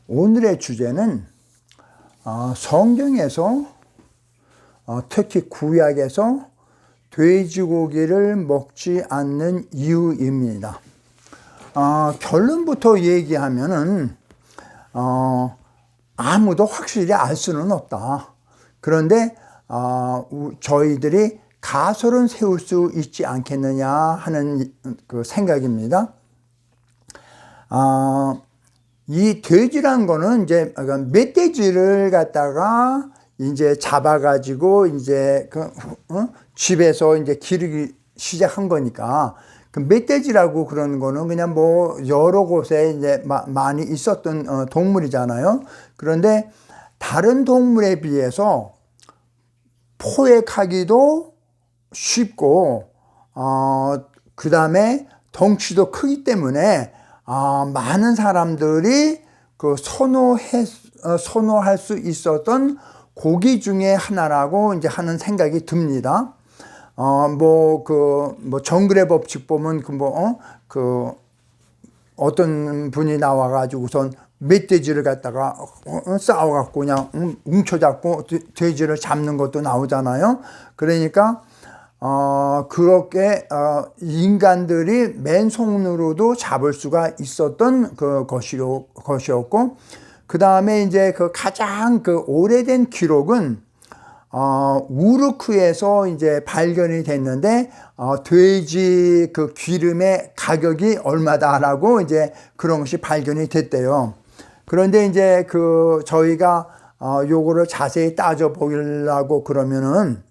오늘의 주제는 성경에서 특히 구약에서 돼지고기를 먹지 않는 이유입니다. 결론부터 얘기하면은 아무도 확실히 알 수는 없다. 그런데 저희들이 가설은 세울 수 있지 않겠느냐 하는 그 생각입니다. 이 돼지란 거는 이제 멧돼지를 갖다가 이제 잡아가지고 이제 집에서 이제 기르기 시작한 거니까 그 멧돼지라고 그러는 거는 그냥 뭐 여러 곳에 이제 많이 있었던 동물이잖아요. 그런데 다른 동물에 비해서 포획하기도 쉽고 그 다음에 덩치도 크기 때문에 많은 사람들이 그 선호할 수 있었던 고기 중에 하나라고 이제 하는 생각이 듭니다. 정글의 법칙 보면 어떤 분이 나와가지고선 멧돼지를 갖다가 싸워갖고 그냥 뭉쳐잡고 돼지를 잡는 것도 나오잖아요. 그러니까 그렇게 인간들이 맨손으로도 잡을 수가 있었던 그 것이었고, 그 다음에 이제 그 가장 그 오래된 기록은 우르크에서 이제 발견이 됐는데 돼지 그 기름의 가격이 얼마다라고 이제 그런 것이 발견이 됐대요. 그런데 이제 그 저희가 요거를 자세히 따져 보려고 그러면은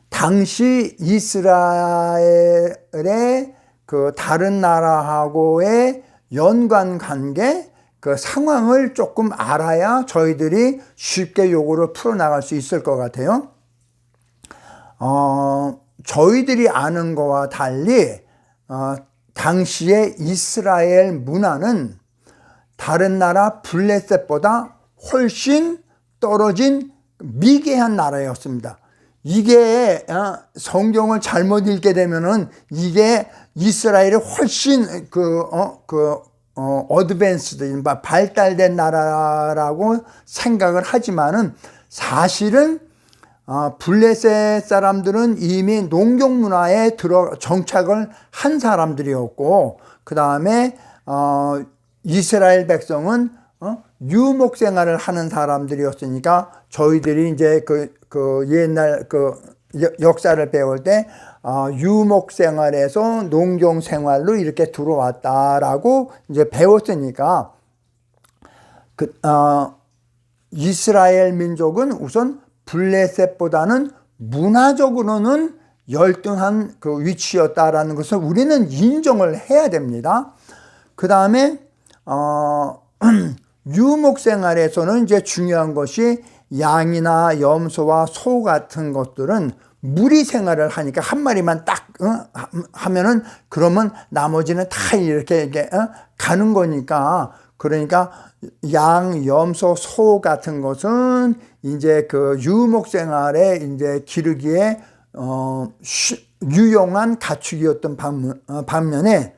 당시 이스라엘의 그 다른 나라하고의 연관 관계 그 상황을 조금 알아야 저희들이 쉽게 요거를 풀어나갈 수 있을 것 같아요. 저희들이 아는 거와 달리 당시의 이스라엘 문화는 다른 나라 블레셋보다 훨씬 떨어진 미개한 나라였습니다. 이게 성경을 잘못 읽게 되면은 이게 이스라엘이 훨씬 어드밴스드 발달된 나라라고 생각을 하지만은 사실은 블레셋 사람들은 이미 농경 문화에 정착을 한 사람들이었고, 그 다음에 이스라엘 백성은 유목 생활을 하는 사람들이었으니까 저희들이 이제 그 옛날 그 역사를 배울 때 유목 생활에서 농경 생활로 이렇게 들어왔다라고 이제 배웠으니까 이스라엘 민족은 우선 블레셋보다는 문화적으로는 열등한 그 위치였다라는 것을 우리는 인정을 해야 됩니다. 그 다음에 유목 생활에서는 이제 중요한 것이 양이나 염소와 소 같은 것들은 무리 생활을 하니까 한 마리만 딱 하면은 그러면 나머지는 다 이렇게 가는 거니까, 그러니까 양, 염소, 소 같은 것은 이제 그 유목 생활에 이제 기르기에 유용한 가축이었던 반면에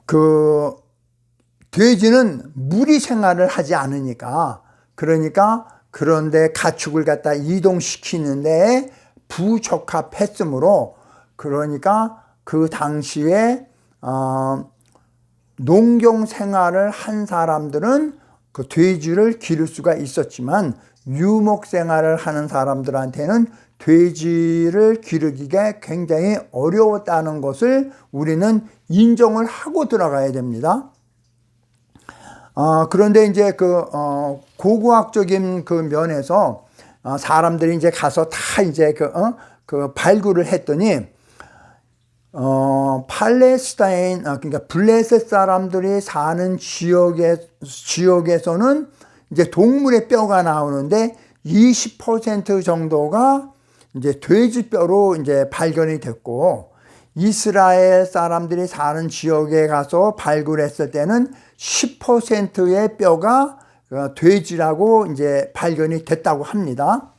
그 돼지는 무리 생활을 하지 않으니까, 그러니까 그런데 가축을 갖다 이동시키는데 부적합했으므로, 그러니까 그 당시에 농경 생활을 한 사람들은 그 돼지를 기를 수가 있었지만 유목 생활을 하는 사람들한테는 돼지를 기르기가 굉장히 어려웠다는 것을 우리는 인정을 하고 들어가야 됩니다. 그런데 이제 고고학적인 그 면에서 사람들이 이제 가서 다 이제 그 발굴을 했더니 팔레스타인, 그러니까 블레셋 사람들이 사는 지역에서는 이제 동물의 뼈가 나오는데 20% 정도가 이제 돼지뼈로 이제 발견이 됐고, 이스라엘 사람들이 사는 지역에 가서 발굴했을 때는 10%의 뼈가 돼지라고 이제 발견이 됐다고 합니다.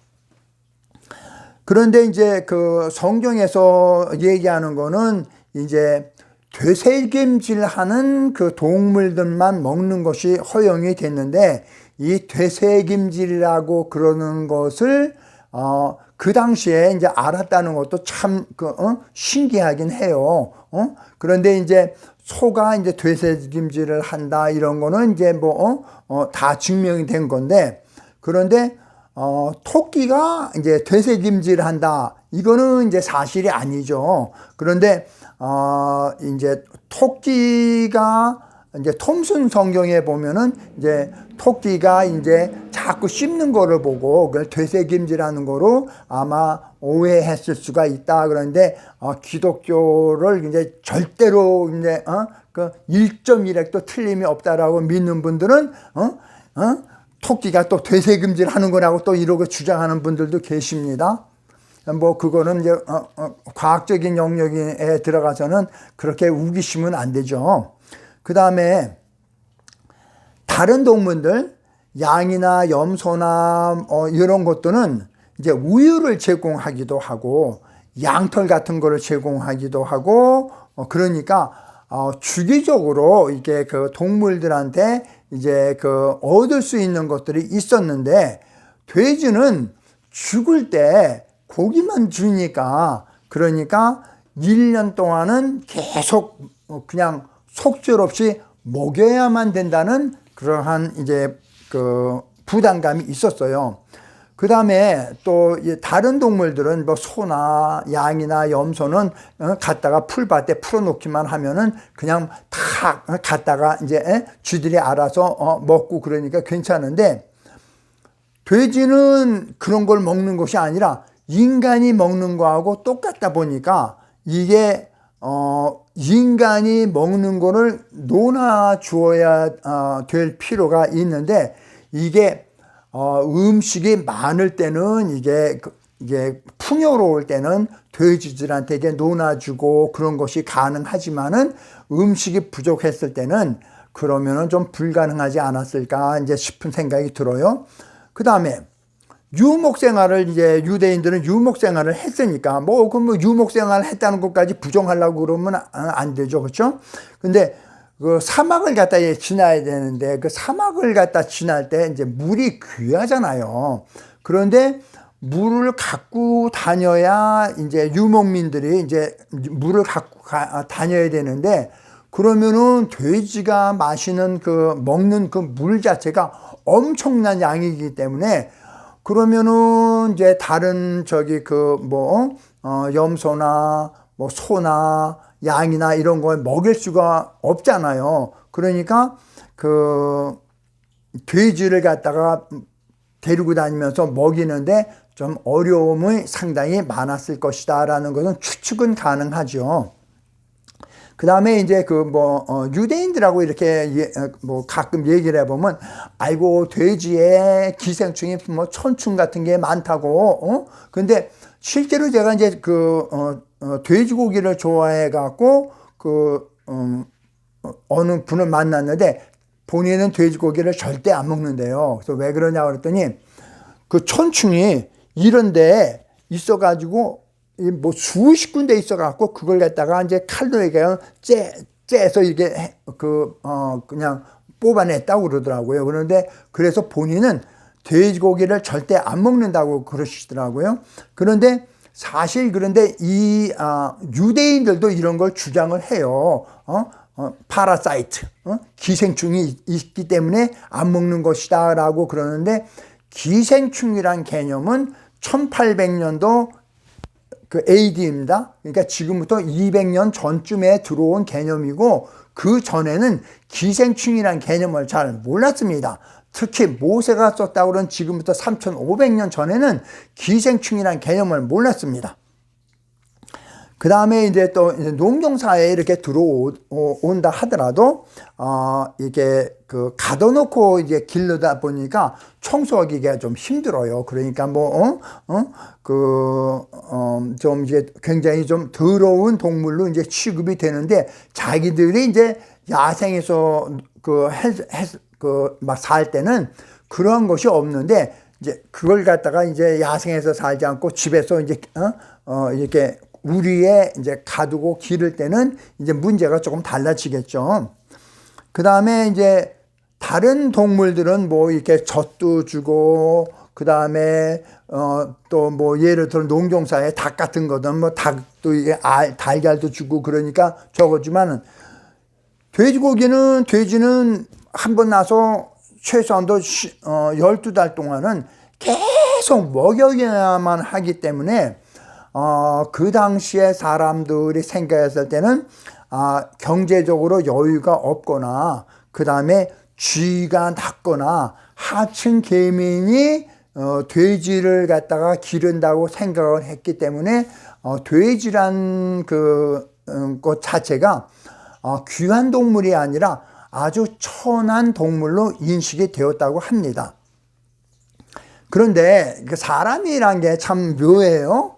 그런데 이제 그 성경에서 얘기하는 거는 이제 되새김질하는 그 동물들만 먹는 것이 허용이 됐는데, 이 되새김질이라고 그러는 것을 그 당시에 이제 알았다는 것도 참 신기하긴 해요. 그런데 이제 소가 이제 되새김질을 한다 이런 거는 이제 다 증명이 된 건데, 그런데 토끼가 이제 되새김질을 한다 이거는 이제 사실이 아니죠. 그런데 이제 토끼가 이제 톰슨 성경에 보면은 이제 토끼가 이제 자꾸 씹는 거를 보고 그걸 되새김질하는 거로 아마 오해했을 수가 있다. 그런데 기독교를 이제 절대로 이제 그 1.1핵도 틀림이 없다라고 믿는 분들은 토끼가 또 되새김질하는 거라고 또 이러고 주장하는 분들도 계십니다. 뭐 그거는 이제 과학적인 영역에 들어가서는 그렇게 우기시면 안 되죠. 그 다음에 다른 동물들, 양이나 염소나 이런 것들은 이제 우유를 제공하기도 하고 양털 같은 거를 제공하기도 하고 그러니까 주기적으로 이게 그 동물들한테 이제 그 얻을 수 있는 것들이 있었는데, 돼지는 죽을 때 고기만 주니까, 그러니까 1년 동안은 계속 그냥 속절없이 먹여야만 된다는 그러한 이제 그 부담감이 있었어요. 그 다음에 또 다른 동물들은 뭐 소나 양이나 염소는 갖다가 풀밭에 풀어놓기만 하면은 그냥 다 갖다가 이제 쥐들이 알아서 먹고 그러니까 괜찮은데, 돼지는 그런 걸 먹는 것이 아니라 인간이 먹는 거하고 똑같다 보니까 이게 인간이 먹는 거를 놓아 주어야 될 필요가 있는데, 이게 음식이 많을 때는 이게 풍요로울 때는 돼지들한테 이게 놓아주고 그런 것이 가능하지만은 음식이 부족했을 때는 그러면은 좀 불가능하지 않았을까 이제 싶은 생각이 들어요. 그 다음에 유목 생활을 이제 유대인들은 유목 생활을 했으니까 뭐 유목 생활을 했다는 것까지 부정하려고 그러면 안 되죠, 그렇죠? 근데 그 사막을 갖다 지나야 되는데 그 사막을 갖다 지날 때 이제 물이 귀하잖아요. 그런데 물을 갖고 다녀야 이제 유목민들이 이제 물을 갖고 다녀야 되는데, 그러면은 돼지가 마시는 먹는 그 물 자체가 엄청난 양이기 때문에, 그러면은 이제 다른 염소나 뭐 소나 양이나 이런 거 먹일 수가 없잖아요. 그러니까 그 돼지를 갖다가 데리고 다니면서 먹이는데 좀 어려움이 상당히 많았을 것이다 라는 것은 추측은 가능하죠. 그 다음에 이제 유대인들하고 이렇게 가끔 얘기를 해보면, 아이고 돼지에 기생충이 뭐 천충 같은 게 많다고. 근데 실제로 제가 이제 돼지고기를 좋아해 갖고 어느 분을 만났는데 본인은 돼지고기를 절대 안 먹는데요. 그래서 왜 그러냐고 그랬더니 그 천충이 이런데 있어 가지고 뭐 수십 군데 있어 갖고 그걸 갖다가 이제 칼로 째서 이게 그냥 뽑아냈다고 그러더라고요. 그런데 그래서 본인은 돼지고기를 절대 안 먹는다고 그러시더라고요. 그런데 사실 그런데 이 유대인들도 이런 걸 주장을 해요. 파라사이트, 기생충이 있기 때문에 안 먹는 것이다 라고 그러는데, 기생충이란 개념은 1800년도 그 AD입니다. 그러니까 지금부터 200년 전쯤에 들어온 개념이고, 그 전에는 기생충이란 개념을 잘 몰랐습니다. 특히 모세가 썼다고 그런 지금부터 3500년 전에는 기생충이란 개념을 몰랐습니다. 그 다음에 이제 또 농경사회에 이렇게 들어온다 하더라도, 이게 가둬놓고 이제 기르다 보니까 청소하기가 좀 힘들어요. 그러니까 좀 이제 굉장히 좀 더러운 동물로 이제 취급이 되는데, 자기들이 이제 야생에서 막 살 때는 그런 것이 없는데, 이제 그걸 갖다가 이제 야생에서 살지 않고 집에서 이제 이렇게 우리에 이제 가두고 기를 때는 이제 문제가 조금 달라지겠죠. 그 다음에 이제 다른 동물들은 뭐 이렇게 젖도 주고, 그 다음에 또 뭐 예를 들어 농경사에 닭 같은 거든 뭐 닭도 이게 달걀도 주고 그러니까 저거지만은 돼지는 한 번 나서 최소한도 12달 동안은 계속 먹여야만 하기 때문에 그 당시에 사람들이 생각했을 때는 경제적으로 여유가 없거나 그 다음에 쥐가 났거나 하층 계민이 돼지를 갖다가 기른다고 생각을 했기 때문에 돼지란 것 자체가 귀한 동물이 아니라 아주 천한 동물로 인식이 되었다고 합니다. 그런데 사람이란 게 참 묘해요.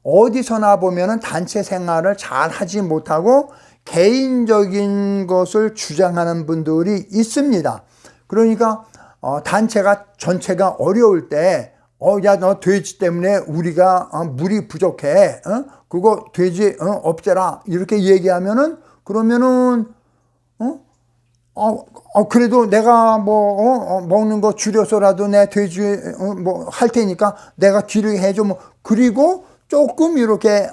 어디서나 보면은 단체 생활을 잘 하지 못하고 개인적인 것을 주장하는 분들이 있습니다. 그러니까 단체가 전체가 어려울 때 야, 너 돼지 때문에 우리가 물이 부족해. 그거 돼지 없애라. 이렇게 얘기하면은 그러면은 그래도 내가 먹는 거 줄여서라도 내 돼지 뭐 할 테니까 내가 기르게 해줘. 뭐 그리고 조금 이렇게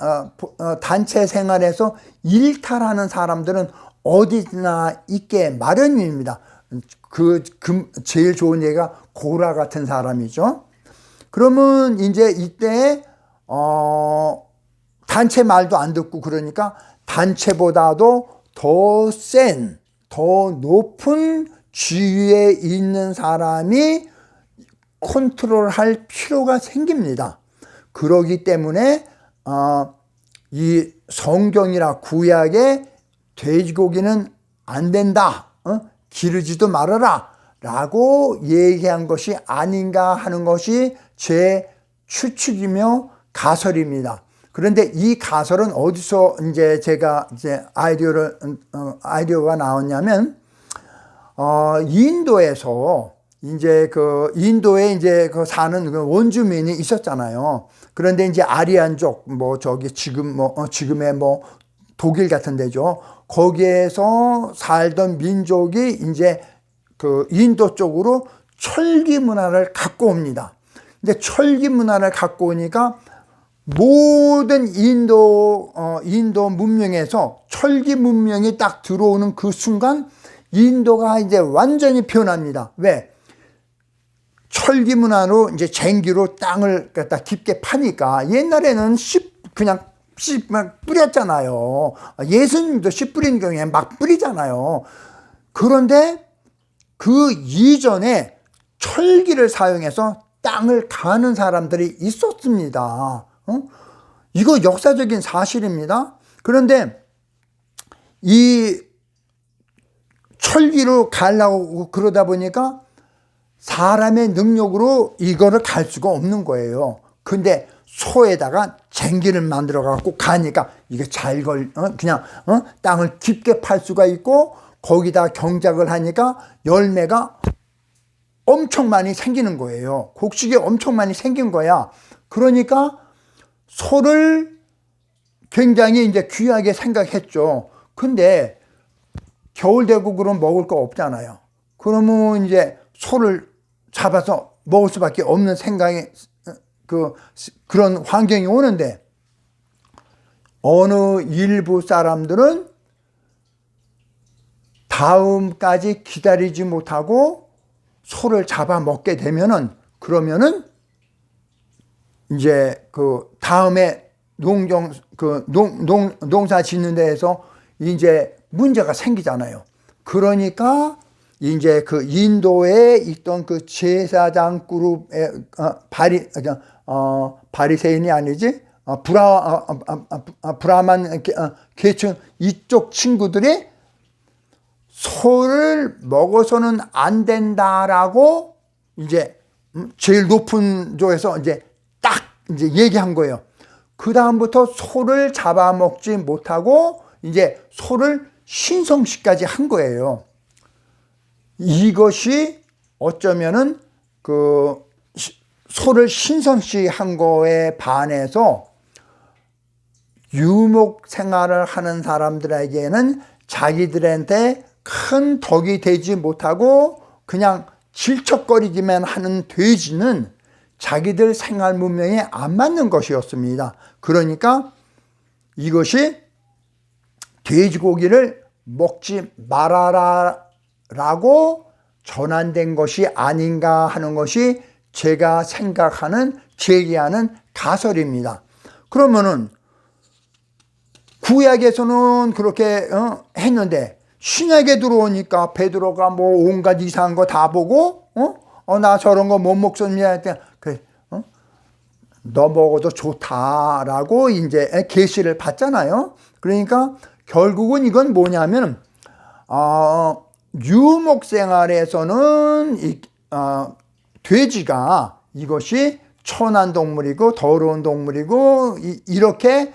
단체 생활에서 일탈하는 사람들은 어디나 있게 마련입니다. 제일 좋은 예가 고라 같은 사람이죠. 그러면 이제 이때 단체 말도 안 듣고 그러니까 단체보다도 더 높은 지위에 있는 사람이 컨트롤할 필요가 생깁니다. 그러기 때문에 이 성경이나 구약에 돼지고기는 안 된다, 기르지도 말아라 라고 얘기한 것이 아닌가 하는 것이 제 추측이며 가설입니다. 그런데 이 가설은 어디서 이제 제가 이제 아이디어가 나왔냐면, 인도에서 이제 인도에 이제 사는 원주민이 있었잖아요. 그런데 이제 아리안족, 지금의 독일 같은 데죠. 거기에서 살던 민족이 이제 인도 쪽으로 철기 문화를 갖고 옵니다. 근데 철기 문화를 갖고 오니까 모든 인도 문명에서 철기 문명이 딱 들어오는 그 순간 인도가 이제 완전히 변합니다. 왜? 철기 문화로 이제 쟁기로 땅을 갖다 깊게 파니까 옛날에는 그냥 씨 막 뿌렸잖아요. 예수님도 씨 뿌리는 경우에 막 뿌리잖아요. 그런데 그 이전에 철기를 사용해서 땅을 가는 사람들이 있었습니다. 이거 역사적인 사실입니다. 그런데 이 철기로 가려고 그러다 보니까 사람의 능력으로 이거를 갈 수가 없는 거예요. 근데 소에다가 쟁기를 만들어 갖고 가니까 이게 그냥 땅을 깊게 팔 수가 있고 거기다 경작을 하니까 열매가 엄청 많이 생기는 거예요. 곡식이 엄청 많이 생긴 거야. 그러니까 소를 굉장히 이제 귀하게 생각했죠. 근데 겨울 되고 그럼 먹을 거 없잖아요. 그러면 이제 소를 잡아서 먹을 수밖에 없는 생각이 그런 환경이 오는데 어느 일부 사람들은 다음까지 기다리지 못하고 소를 잡아 먹게 되면은 그러면은 이제 다음에 농사 짓는 데에서 이제 문제가 생기잖아요. 그러니까 이제 인도에 있던 제사장 그룹의 바리새인이 아니지 브라만 계층 이쪽 친구들이 소를 먹어서는 안 된다라고 이제 제일 높은 쪽에서 이제 딱 이제 얘기한 거예요. 그 다음부터 소를 잡아먹지 못하고 이제 소를 신성시까지 한 거예요. 이것이 어쩌면은 소를 신성시 한 거에 반해서 유목 생활을 하는 사람들에게는 자기들한테 큰 덕이 되지 못하고 그냥 질척거리기만 하는 돼지는 자기들 생활 문명에 안 맞는 것이었습니다. 그러니까 이것이 돼지고기를 먹지 말아라 라고 전환된 것이 아닌가 하는 것이 제가 생각하는, 제기하는 가설입니다. 그러면은 구약에서는 그렇게 했는데 신약에 들어오니까 베드로가 뭐 온갖 이상한 거 다 보고 나 저런 거 못 먹습니다 했더니 그래, 너 먹어도 좋다라고 이제 계시를 받잖아요. 그러니까 결국은 이건 뭐냐면 유목 생활에서는 돼지가 이것이 천한 동물이고 더러운 동물이고 이렇게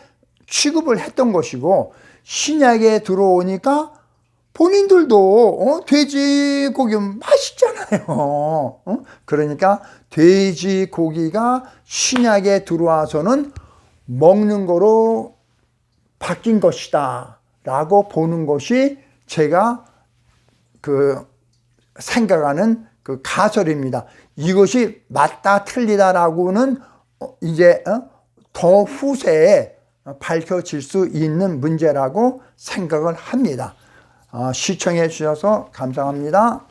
취급을 했던 것이고, 신약에 들어오니까 본인들도 돼지고기 맛있잖아요. 그러니까 돼지고기가 신약에 들어와서는 먹는 거로 바뀐 것이다 라고 보는 것이 제가 생각하는 가설입니다. 이것이 맞다 틀리다라고는 이제 더 후세에 밝혀질 수 있는 문제라고 생각을 합니다. 시청해 주셔서 감사합니다.